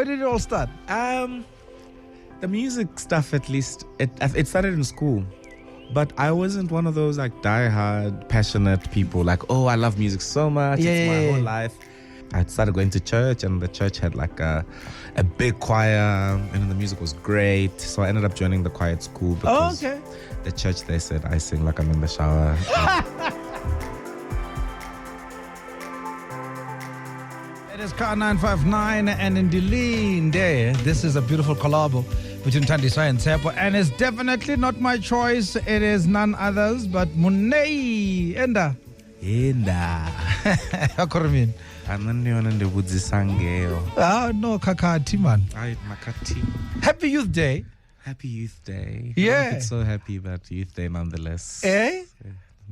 did it all start? The music stuff, at least, it started in school. But I wasn't one of those like diehard, passionate people. Like, oh, I love music so much. It's my whole life. I started going to church, and the church had like a big choir, and the music was great. So I ended up joining the choir at school because the church, they said I sing like I'm in the shower. It is Car 959 and in Deline there. This is a beautiful collabo between Tandiswa and Tsepo, and it's definitely not my choice. It is none others but Muneyi. Enda. How come mean? No, kakati man. Happy Youth Day. Happy Youth Day. Yeah. I don't know if it's so happy, but Youth Day nonetheless. Eh?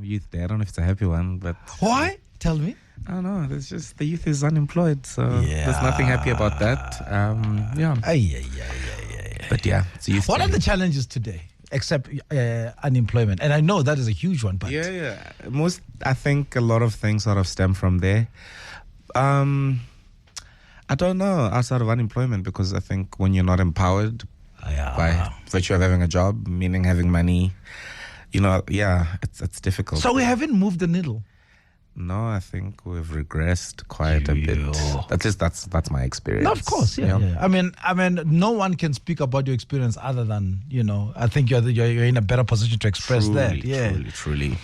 Youth Day. I don't know if it's a happy one, but... Why? Tell me. I don't know. There's just the youth is unemployed, so there's nothing happy about that. But yeah, it's youth. What are the challenges today, except unemployment? And I know that is a huge one. But I think a lot of things sort of stem from there. I don't know, outside of unemployment, because I think when you're not empowered by virtue of having a job, meaning having money, it's difficult. So we haven't moved the needle. No, I think we've regressed quite a bit. At least that's my experience. No, of course, yeah. I mean, no one can speak about your experience other than I think you're in a better position to express that. Yeah, truly.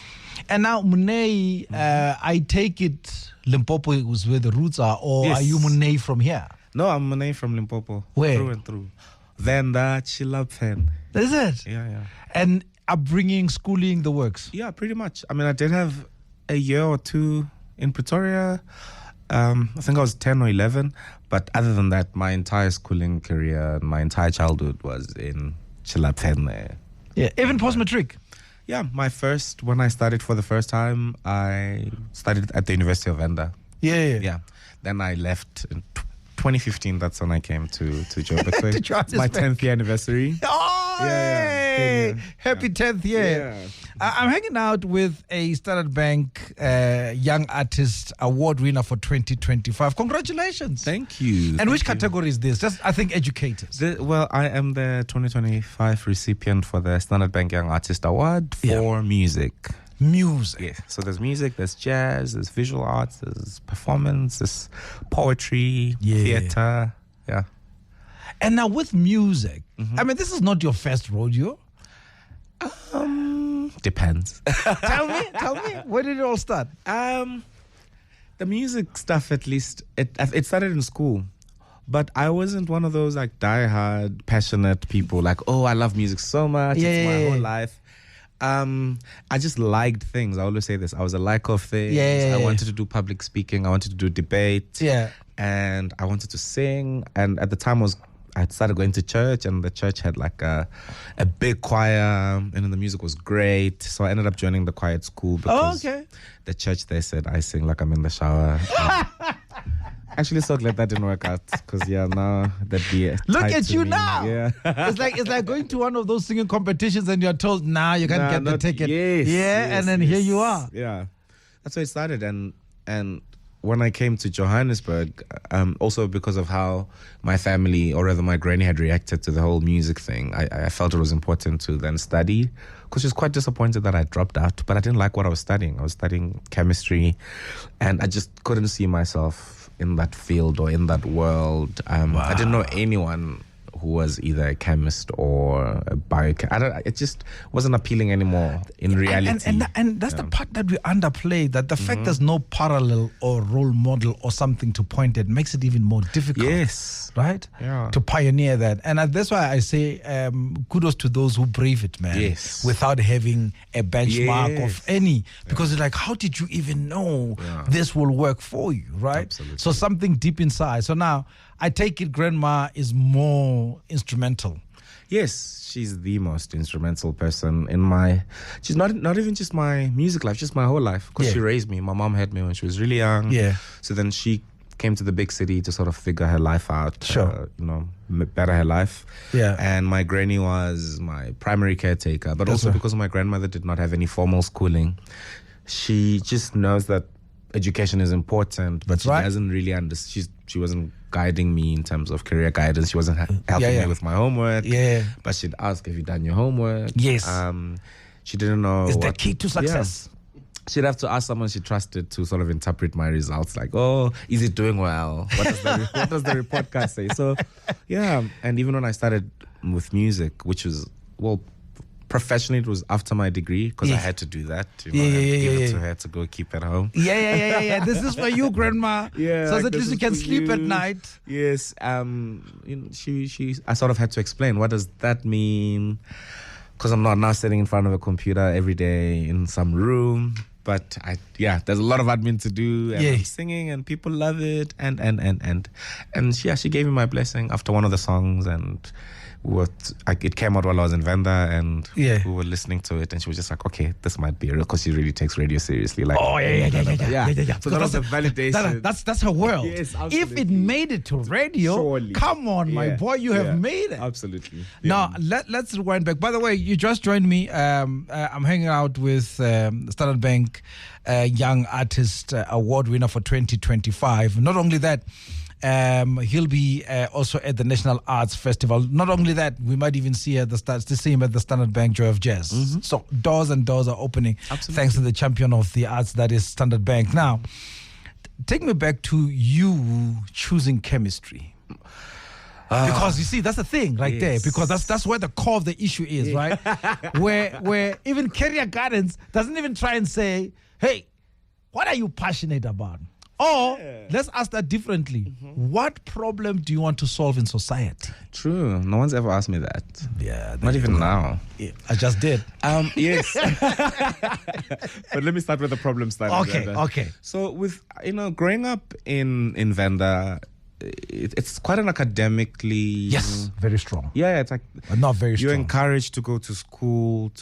And now, Muneyi, I take it Limpopo is where the roots are, or are you Muneyi from here? No, I'm Muneyi from Limpopo. Where? Through and through. Then the Chilapfen. Is it? Yeah. And upbringing, schooling, the works? Yeah, pretty much. I mean, I did have a year or two in Pretoria. I think I was 10 or 11. But other than that, my entire schooling career, my entire childhood was in Chilapfen. Yeah, even post-matric? Yeah, when I studied for the first time, I studied at the University of Venda. Yeah. Then I left in 2015. That's when I came to Joburg. It's my 10th year anniversary. Oh, hey! Happy 10th year. Yeah. I'm hanging out with a Standard Bank Young Artist Award winner for 2025. Congratulations. Thank you. And which category is this? Just, I think, educators. I am the 2025 recipient for the Standard Bank Young Artist Award for music. Music. Yes. So there's music, there's jazz, there's visual arts, there's performance, there's poetry, theater. Yeah. And now with music, I mean, this is not your first rodeo. Depends. Tell me, where did it all start? The music stuff, at least, it started in school. But I wasn't one of those like diehard, passionate people. Like, oh, I love music so much. It's my whole life. I just liked things. I always say this. I was a liker of things. I wanted to do public speaking. I wanted to do debate. Yeah. And I wanted to sing. And at the time I started going to church, and the church had like a big choir, and the music was great. So I ended up joining the choir at school because the church, they said I sing like I'm in the shower. Actually, so glad that didn't work out, because now that'd be look at you me. now. Yeah. it's like going to one of those singing competitions and you're told, you can't get the ticket. Yes, and then here you are. Yeah, that's where it started. And when I came to Johannesburg, also because of how my family, or rather my granny, had reacted to the whole music thing, I felt it was important to then study, because she was quite disappointed that I dropped out. But I didn't like what I was studying. I was studying chemistry, and I just couldn't see myself in that field or in that world. I didn't know anyone who was either a chemist or a biochem. It just wasn't appealing anymore in reality. And that's the part that we underplay, that the fact there's no parallel or role model or something to point at makes it even more difficult. Yes. Right? Yeah. To pioneer that. And that's why I say kudos to those who brave it, man. Yes. Without having a benchmark of any. Because it's like, how did you even know this will work for you, right? Absolutely. So something deep inside. So now, I take it grandma is more instrumental. Yes, she's the most instrumental person in she's not even just my music life, just my whole life, because she raised me. My mom had me when she was really young. Yeah. So then she came to the big city to sort of figure her life out. Sure. Better her life. Yeah. And my granny was my primary caretaker, but also because my grandmother did not have any formal schooling, she just knows that education is important, but That's she right. doesn't really understand. She wasn't guiding me in terms of career guidance. She wasn't helping me with my homework. Yeah. But she'd ask, have you done your homework? Yes. She didn't know. Is the key to success. Yeah. She'd have to ask someone she trusted to sort of interpret my results. Like, oh, is it doing well? What does the report card say? So, yeah. And even when I started with music, which was, well, professionally, it was after my degree because I had to do that. Give it to her to go keep at home. Yeah. This is for you, Grandma. Yeah, so like, at least you can sleep at night. Yes. I sort of had to explain, what does that mean? Because I'm not now sitting in front of a computer every day in some room. But there's a lot of admin to do, and I'm singing, and people love it, and she gave me my blessing after one of the songs, and it came out while I was in Venda, and we were listening to it, and she was just like, okay, this might be real, because she really takes radio seriously. Like, yeah. So that was the validation. That's her world. Yes, absolutely. If it made it to radio, surely. Come on, my boy, you have made it. Absolutely. Now let's rewind back. By the way, you just joined me. I'm hanging out with Standard Bank Young Artist Award winner for 2025. Not only that, he'll be also at the National Arts Festival. Not only that, we might even see him at the Standard Bank Joy of Jazz. Mm-hmm. So doors are opening. Absolutely. Thanks to the champion of the arts, that is Standard Bank. Now, take me back to you choosing chemistry. Because you see, that's the thing there. Because that's where the core of the issue is, right? where even career guidance doesn't even try and say, hey, what are you passionate about? Or let's ask that differently. Mm-hmm. What problem do you want to solve in society? True. No one's ever asked me that. Yeah. Not even now. Yeah, I just did. Yes. But let me start with the problem starting. Okay. So with growing up in Venda, it's quite an academically very strong. Yeah, it's like not very strong. You're encouraged to go to school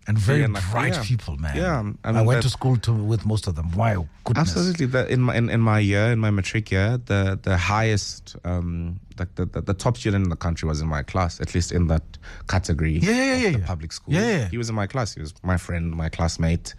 and very bright people, man. Yeah, I went to school with most of them. Wow, goodness. Absolutely. In my matric year, the highest, the top student in the country was in my class, at least in that category. The public school. Yeah. He was in my class. He was my friend, my classmate.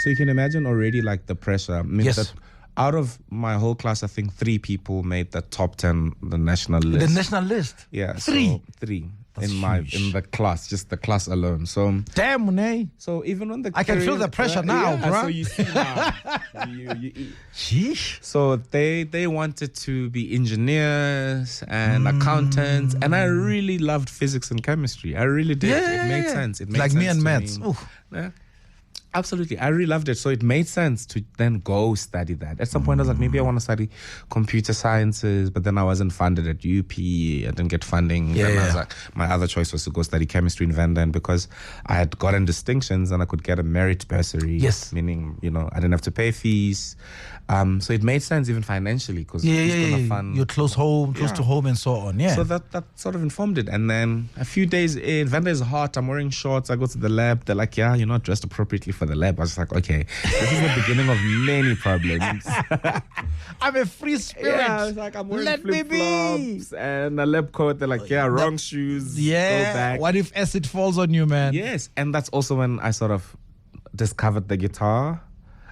So you can imagine already like the pressure. That out of my whole class, I think 3 people made the top 10, the national list. The national list? Yeah. 3? So 3. That's in the class, just the class alone. So damn, Muneyi. So even when I can feel the pressure now, bro. So you see now. Sheesh. So they wanted to be engineers and accountants, and I really loved physics and chemistry. I really did. It made sense. It made like sense me and to maths. Yeah. Absolutely. I really loved it. So it made sense to then go study that. At some point, I was like, maybe I want to study computer sciences, but then I wasn't funded at UP. I didn't get funding. I was like, my other choice was to go study chemistry in Venda. And because I had gotten distinctions and I could get a merit bursary, meaning, I didn't have to pay fees. So it made sense even financially because you're close to home and so on. Yeah. So that sort of informed it. And then a few days in, Venda is hot. I'm wearing shorts. I go to the lab. They're like, you're not dressed appropriately for the lab. I was like, okay, this is the beginning of many problems. I'm a free spirit. Yeah, I was like, I'm wearing flip-flops and a lab coat. They're like, wrong shoes. Yeah. Go back. What if acid falls on you, man? Yes. And that's also when I sort of discovered the guitar.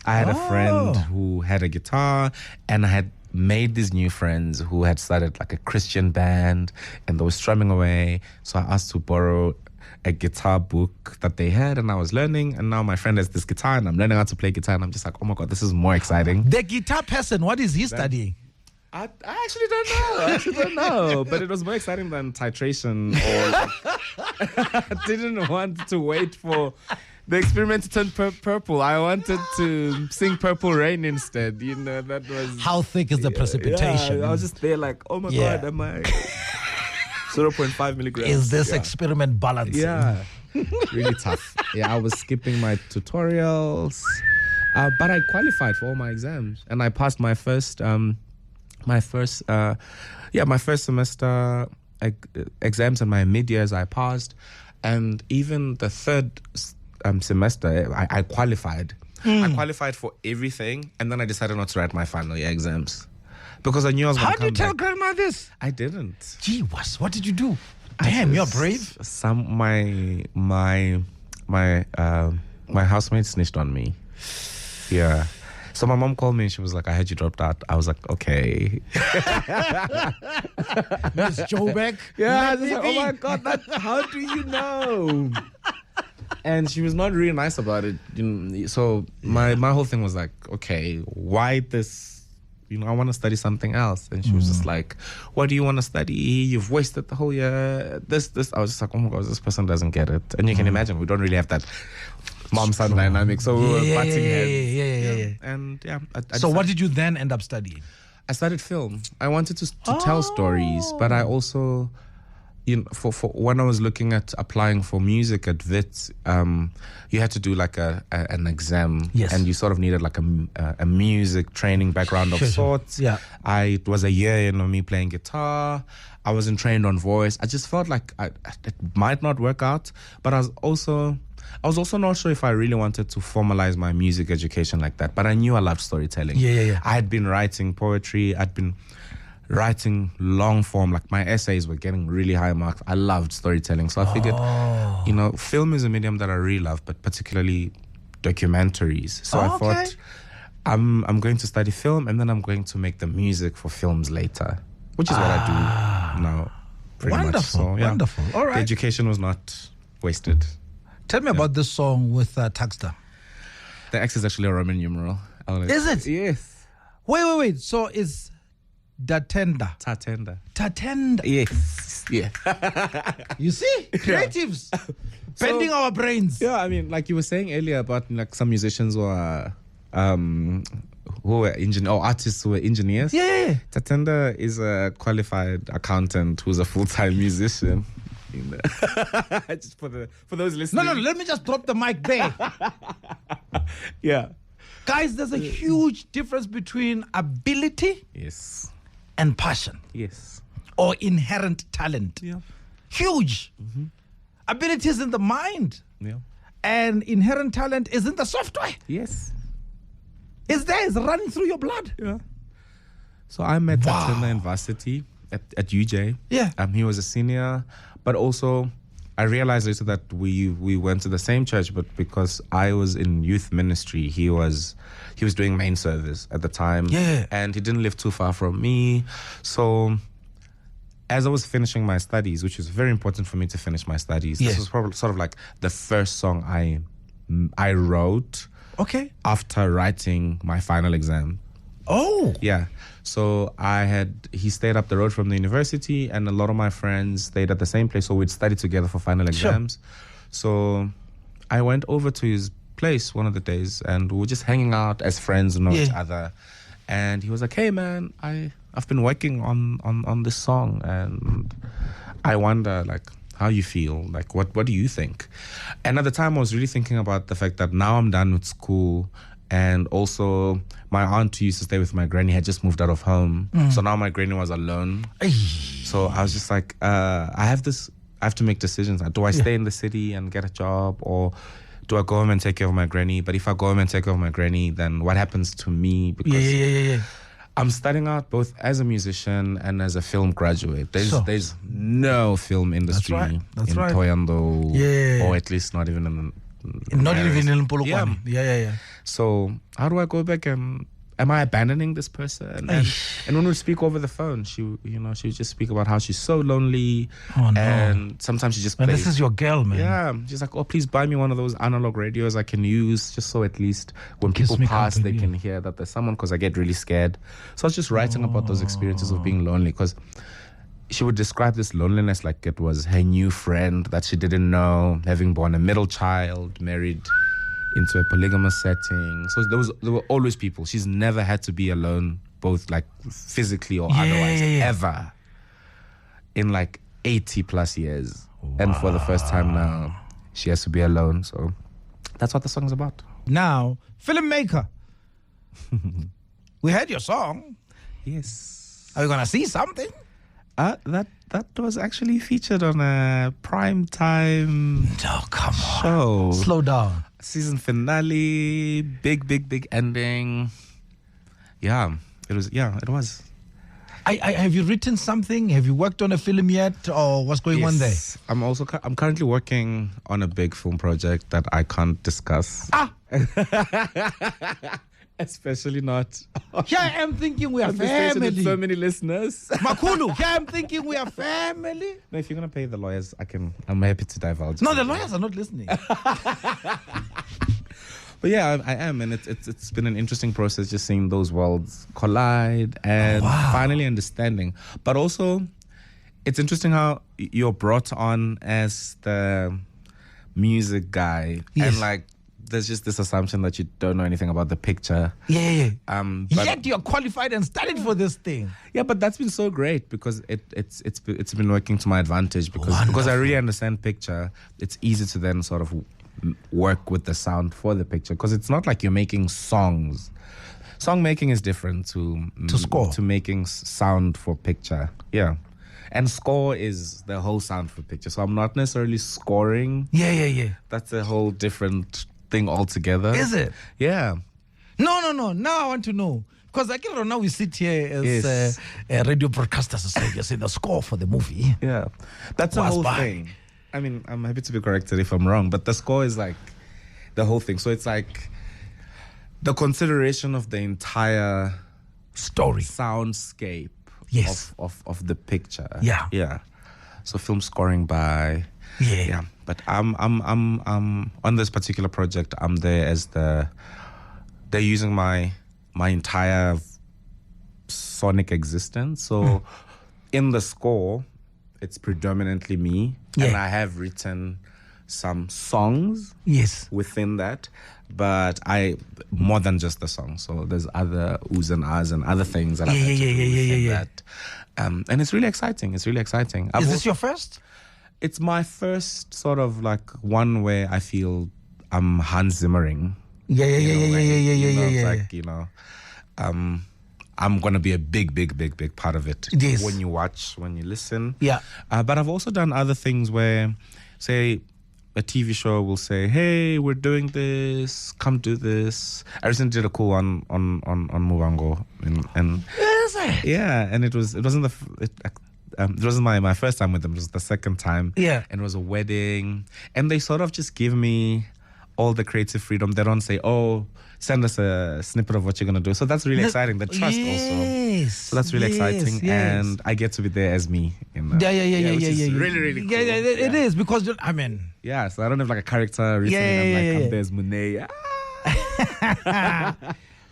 I had a friend who had a guitar, and I had made these new friends who had started like a Christian band, and they were strumming away. So I asked to borrow a guitar book that they had, and I was learning. And now my friend has this guitar, and I'm learning how to play guitar, and I'm just like, oh my God, this is more exciting. The guitar person, what is he studying? I actually don't know. But it was more exciting than titration. I didn't want to wait for the experiment to turn purple. I wanted to sing Purple Rain instead. That was... How thick is the precipitation? Yeah, I was just there like, oh my God, am I... 0.5 milligrams. Is this experiment balancing? Yeah. Really tough. Yeah, I was skipping my tutorials. But I qualified for all my exams. And I passed my first semester exams, and my mid-years I passed. And even the third semester, I qualified. I qualified for everything, and then I decided not to write my final year exams because I knew I was going to come back. How did you tell grandma this? I didn't. Gee, what did you do? Damn, you're brave. My housemate snitched on me. Yeah. So my mom called me and she was like, I heard you dropped out. I was like, okay. Miss Jobeck. Yeah, I was like, oh my God, how do you know? And she was not really nice about it. So my whole thing was like, okay, why this? I want to study something else. And she was just like, what do you want to study? You've wasted the whole year. This. I was just like, oh my God, this person doesn't get it. And you can imagine, we don't really have that mom-son dynamic. So we were butting heads. Yeah. And So what did you then end up studying? I studied film. I wanted to tell stories, but I also... for when I was looking at applying for music at Wits, you had to do like an exam, and you sort of needed like a music training background of sorts. Yeah, it was a year in me playing guitar. I wasn't trained on voice. I just felt like it might not work out, but I was also not sure if I really wanted to formalize my music education like that. But I knew I loved storytelling. Yeah. I had been writing poetry. I'd been writing long form, like my essays were getting really high marks. I loved storytelling, so I figured, film is a medium that I really love, but particularly documentaries. So I thought, I'm going to study film, and then I'm going to make the music for films later, which is what I do now, pretty much. So, yeah, wonderful. All right, the education was not wasted. Tell me about this song with Taxter. The X is actually a Roman numeral. Is it? Yes. Wait. So is Tatenda. Yes. Yeah. You see? Creatives. Bending our brains. Yeah, I mean, like you were saying earlier about like some musicians who are who were artists who were engineers. Yeah. Tatenda is a qualified accountant who's a full-time musician. Just for those listening. No, let me just drop the mic there. Yeah. Guys, there's a huge difference between ability and passion. Yes. Or inherent talent. Yeah. Huge. Mm-hmm. Ability is in the mind. Yeah. And inherent talent is in the software. Yes. It's there. It's running through your blood. Yeah. So I met Tatenda in varsity at UJ. Yeah. He was a senior, but also I realized later that we went to the same church, but because I was in youth ministry, he was doing main service at the time. Yeah. And he didn't live too far from me. So as I was finishing my studies, which was very important for me to finish my studies, this was probably sort of like the first song I wrote after writing my final exam. Oh. Yeah. So he stayed up the road from the university, and a lot of my friends stayed at the same place, so we'd study together for final exams. So I went over to his place one of the days, and we were just hanging out as friends, know each other. And he was like, hey man, I've been working on this song, and I wonder like how you feel, like what do you think? And at the time I was really thinking about the fact that now I'm done with school, and also my aunt who used to stay with my granny had just moved out of home. So now my granny was alone. So I was just like, I have to make decisions. Do I stay in the city and get a job, or do I go home and take care of my granny? But if I go home and take care of my granny, then what happens to me? Because I'm starting out both as a musician and as a film graduate. There's no film industry in Thohoyandou, or at least not even in Polokwane. Yeah. So how do I go back, and am I abandoning this person? And when we speak over the phone, she would just speak about how she's so lonely. Oh, no. And sometimes she just plays. And this is your girl, man. Yeah. She's like, oh, please buy me one of those analog radios I can use, just so at least when people pass, they can hear that there's someone, because I get really scared. So I was just writing about those experiences of being lonely, because she would describe this loneliness like it was her new friend that she didn't know, having born a middle child, married into a polygamous setting. So there were always people. She's never had to be alone, both like physically or otherwise, ever, in like 80 plus years. Wow. And for the first time now, she has to be alone. So that's what the song's about. Now, filmmaker, we heard your song. Yes. Are we gonna see something? That was actually featured on a prime time show. Slow down. Season finale, big ending. Yeah, it was. Have you written something? Have you worked on a film yet, or what's going on there? I'm currently working on a big film project that I can't discuss. Especially not. Here I am thinking we are On the station with family. so many listeners. Makulu, here I'm thinking we are family. No, if you're gonna pay the lawyers, I'm happy to divulge. No, the lawyers are not listening. But yeah, I am, and it's been an interesting process just seeing those worlds collide and finally understanding. But also, it's interesting how you're brought on as the music guy, Yes. and like there's just this assumption that you don't know anything about the picture. Yeah. But Yet you're qualified and studied for this thing. yeah, but that's been so great because it's been working to my advantage because I really understand picture. It's easy to then sort of work with the sound for the picture because it's not like you're making songs. Song making is different to score, to making sound for picture. Yeah. And score is the whole sound for picture. So I'm not necessarily scoring. Yeah. That's a whole different thing altogether. Is it? Yeah. No. Now I want to know. Because like now we sit here as Yes. radio broadcasters, so you say the score for the movie. Yeah. That's the Was whole by. thing. I mean, I'm happy to be corrected if I'm wrong, but the score is like the whole thing. So it's like the consideration of the entire Story. soundscape Yes. of the picture. Yeah. So film scoring by Yeah. But I'm on this particular project. I'm there as they're using my entire sonic existence. So in the score, it's predominantly me, and Yeah. I have written some songs Yes. within that, but more than just the song. So there's other oohs and ahs and other things that I've had to do within that. And it's really exciting. It's really exciting. Is this your first? It's my first sort of like one where I feel I'm Hans Zimmering. Yeah. It's like, I'm going to be a big part of it. Yes. When you watch, when you listen. Yeah. But I've also done other things where, say, a TV show will say, "Hey, we're doing this. Come do this." I recently did a cool one on Muvango, and Is it? yeah, and it wasn't it wasn't my first time with them. It was the second time. Yeah. And it was a wedding, and they sort of just give me all the creative freedom. They don't say, "Oh, send us a snippet of what you're gonna do." So that's really exciting. The trust also. So that's really exciting, and I get to be there as me. Yeah. Which is really cool. It is because I mean. Yeah, so I don't have like a character written I'm there's Muneyi.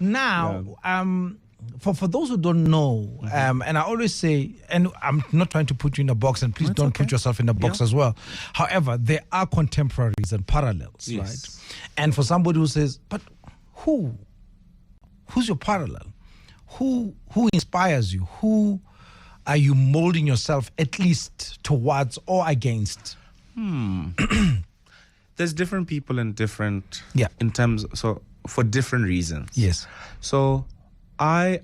Now, for those who don't know, and I always say, and I'm not trying to put you in a box, and please don't put yourself in a box as well. However, there are contemporaries and parallels, right? And for somebody who says, but who's your parallel? Who inspires you? Who are you molding yourself at least towards or against? There's different people in different in terms, so for different reasons. Yes. So I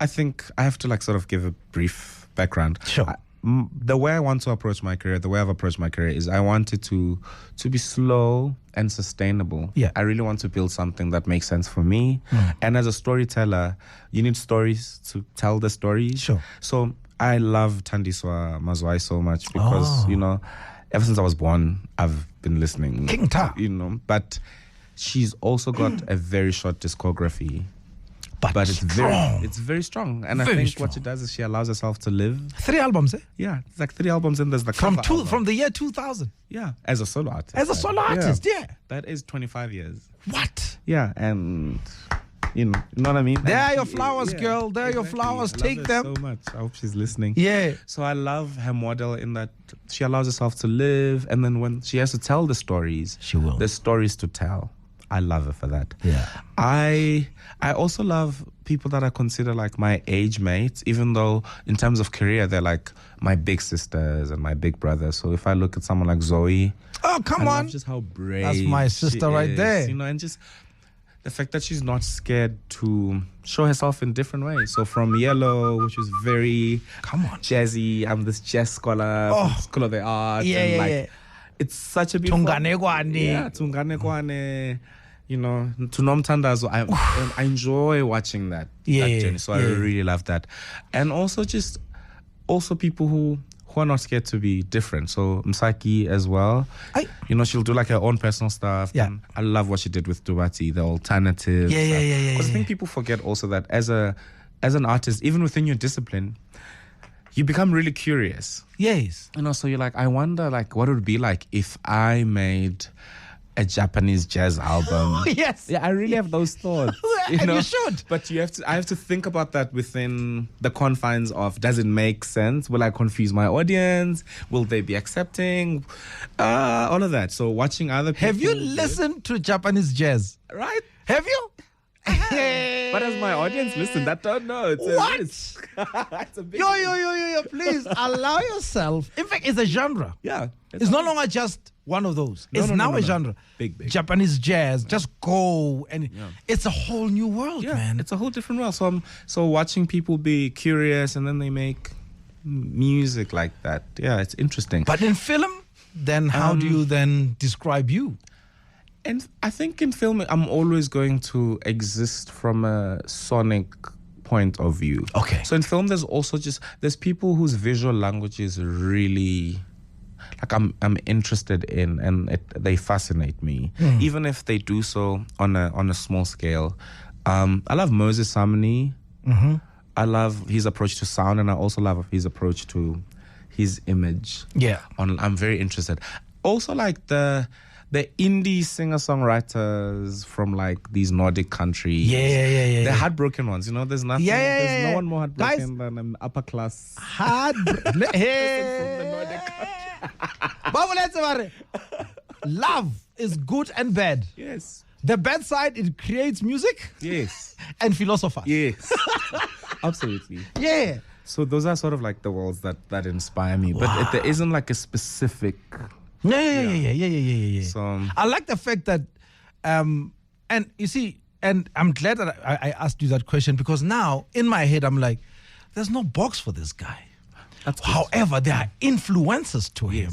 think I have to like sort of give a brief background. Sure. The way I want to approach my career, the way I've approached my career is I want it to be slow and sustainable. Yeah. I really want to build something that makes sense for me. And as a storyteller, you need stories to tell the stories. Sure. So I love Thandiswa Mazwai so much because, ever since I was born, I've been listening. King Ta. But she's also got a very short discography. But it's very strong. And Very I think strong. what she does is she allows herself to live. 3 albums, eh? Yeah, it's like 3 albums and there's the From cover album. from the year 2000. Yeah, as a solo artist. As a solo artist, yeah. That is 25 years. What? Yeah, and you know what I mean? There And are your flowers, girl. There are your flowers. I love Take her them. so much. I hope she's listening. Yeah. So I love her model in that she allows herself to live, and then when she has to tell the stories, She will. There's stories to tell. I love her for that. Yeah. I also love people that I consider like my age mates, even though in terms of career they're like my big sisters and my big brothers. So if I look at someone like Zoe, Oh, come I on. love just how brave. That's my sister she right is, there. and just the fact that she's not scared to show herself in different ways. So from Yellow, which was very jazzy, I'm this jazz scholar from School of the Arts. Yeah. It's such a beautiful... Tunganekwane. Yeah, Tunganekwane. Tunomtandazo. I enjoy watching that journey. So I really love that. And also people who who are not scared to be different. So Msaki as well. She'll do like her own personal stuff. Yeah. And I love what she did with Dubati, the alternative. Yeah. Because I think people forget also that as an artist, even within your discipline, you become really curious. Yes. So you're like, I wonder like what it would be like if I made a Japanese jazz album. Yes. Yeah, I really have those thoughts. You should. But I have to think about that within the confines of, does it make sense? Will I confuse my audience? Will they be accepting? All of that. So watching other people. Have you listened to Japanese jazz? Right? Have you? But as my audience listen, that don't know. It's What? It's a big Yo, please allow yourself. In fact, it's a genre. Yeah. It's no longer just one of those. It's now a genre. Big. Japanese jazz. Just go. And it's a whole new world, man. It's a whole different world. So watching people be curious and then they make music like that. Yeah, it's interesting. But in film, then how do you then describe you? And I think in film, I'm always going to exist from a sonic point of view. Okay. So in film, there's people whose visual language is really like I'm interested in, and they fascinate me, even if they do so on a small scale. I love Moses Samani. Mm-hmm. I love his approach to sound, and I also love his approach to his image. Yeah. I'm very interested. Also, like the indie singer-songwriters from like these Nordic countries. Yeah. The heartbroken ones, there's nothing. There's no one more heartbroken than an upper class person from the Nordic country. Love is good and bad. Yes. The bad side, it creates music. Yes. And philosophers. Yes. Absolutely. Yeah. So those are sort of like the worlds that inspire me. But there isn't like a specific. Yeah. So I like the fact that, and you see, and I'm glad that I asked you that question, because now in my head I'm like, there's no box for this guy. That's good. However, there are influences to him,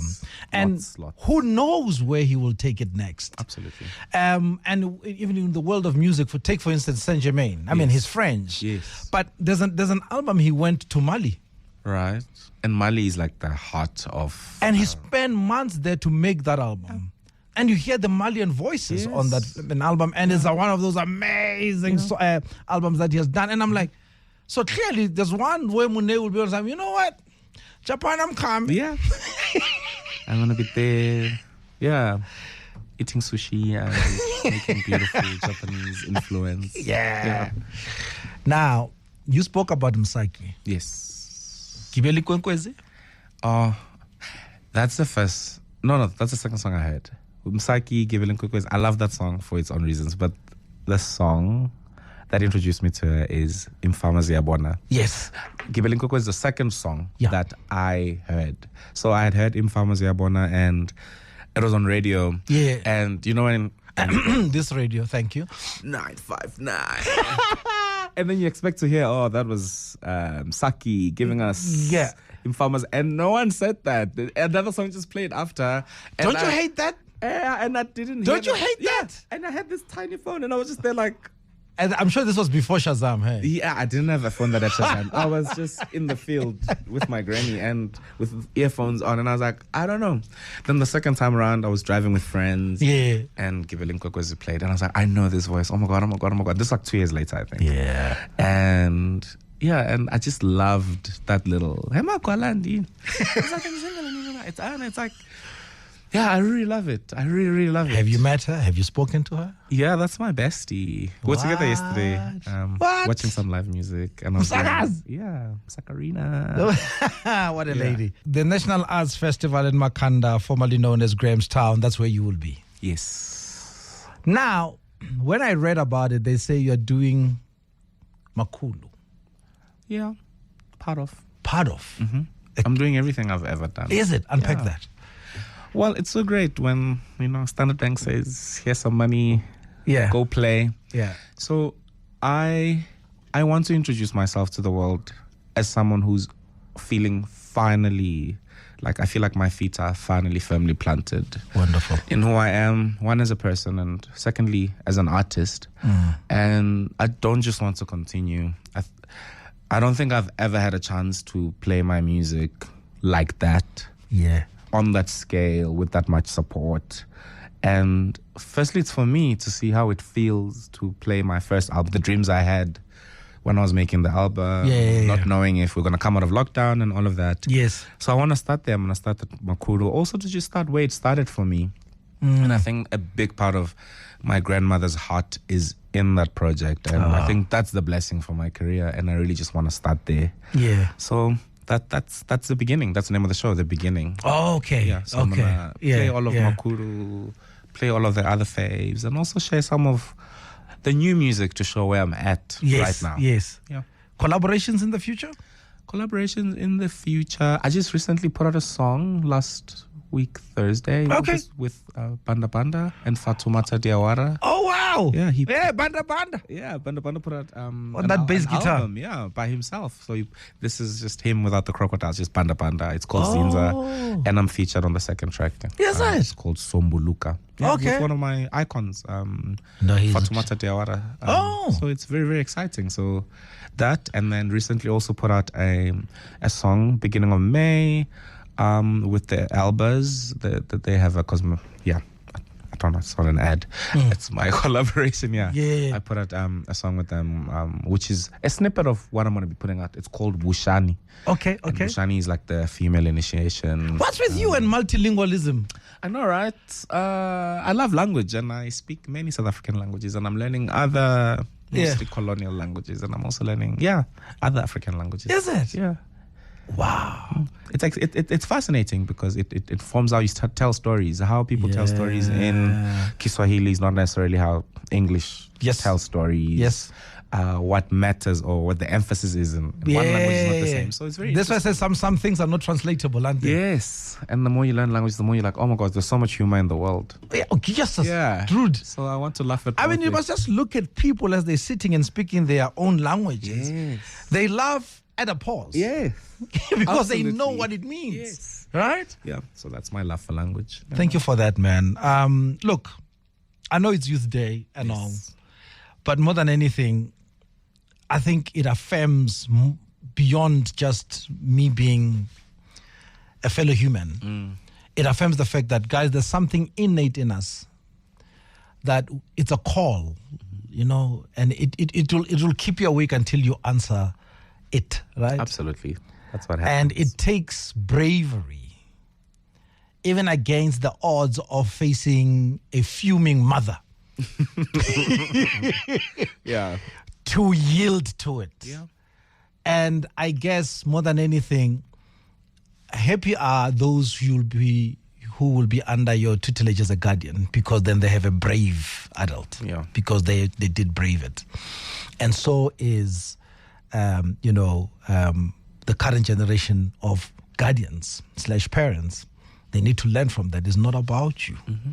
and Lots. who knows where he will take it next. Absolutely. And even in the world of music, take for instance Saint Germain. I mean, he's French. Yes. But there's an album he went to Mali. Right. And Mali is like the heart of. And he spent months there to make that album. And you hear the Malian voices on an album, and it's one of those amazing albums that he has done. And I'm like, so clearly there's one where Muneyi will be on time. You know what? Japan, I'm coming. Yeah. I'm going to be there. Yeah. Eating sushi and making beautiful Japanese influence. Yeah. Now, you spoke about Msaki. Yes. Kibeli Kwenkwezi? That's the first. No, that's the second song I heard. Msaki, Kibeli Kwenkwezi. I love that song for its own reasons, but the song that introduced me to her is Imfama Ziyabona. Yes. Kibeli Kwenkwezi is the second song that I heard. So I had heard Imfama Ziyabona, and it was on radio. Yeah. And you know when this radio, thank you. 959. And then you expect to hear, that was Saki giving us Infamas. And no one said that. Another song just played after. And Don't you hate that? Yeah, and I didn't Don't hear you hate that? And I had this tiny phone, and I was just there like. And I'm sure this was before Shazam, hey? Yeah, I didn't have a phone that had Shazam. I was just in the field with my granny and with earphones on, and I was like, I don't know. Then the second time around, I was driving with friends. Yeah. And Kibeli Kwenkwezi played, and I was like, I know this voice. Oh my God. This is like 2 years later, I think. Yeah. And I just loved that little Hema Kwalandi. It's like, yeah, I really love it. I really, really love it. Have you met her? Have you spoken to her? Yeah, that's my bestie. We were together yesterday, watching some live music. And I was Sakarina. What a lady. The National Arts Festival in Makanda, formerly known as Grahamstown, that's where you will be. Yes. Now, when I read about it, they say you're doing Makulu. Yeah, part of. Mm-hmm. I'm doing everything I've ever done. Is it? Unpack that. Well, it's so great when, Standard Bank says, here's some money, go play. Yeah. So I want to introduce myself to the world as someone who's feeling finally, like I feel like my feet are finally firmly planted. Wonderful. In who I am, one as a person, and secondly, as an artist. And I don't just want to continue. I don't think I've ever had a chance to play my music like that, Yeah. on that scale, with that much support. And firstly, it's for me to see how it feels to play my first album, the dreams I had when I was making the album, not knowing if we're going to come out of lockdown and all of that. Yes. So I want to start there. I'm going to start at Makuru. Also to just start where it started for me. And I think a big part of my grandmother's heart is in that project. And I think that's the blessing for my career. And I really just want to start there. Yeah. So that's the beginning. That's the name of the show, The Beginning. Oh, okay. Yeah. So I'm gonna play all of Makuru, play all of the other faves, and also share some of the new music to show where I'm at right now. Yes. Yeah. Collaborations in the future? Collaborations in the future. I just recently put out a song last week, Thursday. Okay. With Banda Banda and Fatoumata Diawara. Oh, wow. Yeah, Banda Banda. Yeah, Banda Banda put out on that bass guitar. Album, yeah, by himself. So this is just him without the crocodiles, just Banda Banda. It's called Zinza, and I'm featured on the second track. Yes, it's called Sombuluka. Yeah, okay. with one of my icons, he's Fatoumata Diawara. So it's very, very exciting. So that, and then recently also put out a song beginning of May with the Albas. That they have a I don't know, it's not an ad. It's my collaboration, Yeah. I put out a song with them, which is a snippet of what I'm going to be putting out. It's called Bushani. Okay. And Bushani is like the female initiation. What's with you and multilingualism? I know, right? I love language, and I speak many South African languages, and I'm learning other mostly colonial languages, and I'm also learning, other African languages. Is it? Yeah. Wow. It's fascinating because it forms how you tell stories. How people tell stories in Kiswahili is not necessarily how English tells stories. Yes. What matters or what the emphasis is in one language is not the same. So it's very That's why I say some things are not translatable, aren't they? Yes. And the more you learn language, the more you're like, oh my God, there's so much humor in the world. Yeah, Dude. So I want to laugh at I mean, you must just look at people as they're sitting and speaking their own languages. Yes. They laugh at a pause. Yes. Because they know what it means. Yes. Right? Yeah. So that's my love for language. Thank you for that, man. Look, I know it's Youth Day and all, but more than anything, I think it affirms beyond just me being a fellow human. It affirms the fact that, guys, there's something innate in us, that it's a call, and it will keep you awake until you answer it, right? Absolutely. That's what happens. And it takes bravery, even against the odds of facing a fuming mother. Yeah. To yield to it. Yeah. And I guess more than anything, happy are those who will be under your tutelage as a guardian, because then they have a brave adult. Yeah. Because they did brave it. And so is the current generation of guardians / parents. They need to learn from that. It's not about you. Mm-hmm.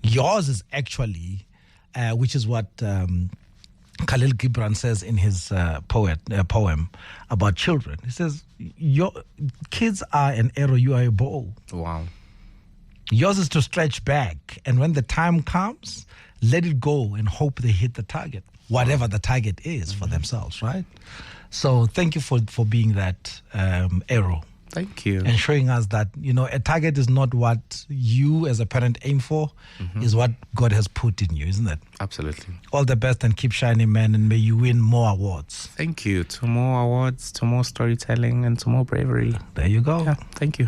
Yours is actually, which is what Khalil Gibran says in his poem about children. He says, your kids are an arrow, you are a bow. Wow. Yours is to stretch back, and when the time comes, let it go and hope they hit the target, whatever the target is for themselves, right? So thank you for being that arrow. Thank you. And showing us that, a target is not what you as a parent aim for, is what God has put in you, isn't it? Absolutely. All the best and keep shining, man, and may you win more awards. Thank you. To more awards, to more storytelling, and to more bravery. There you go. Yeah, thank you.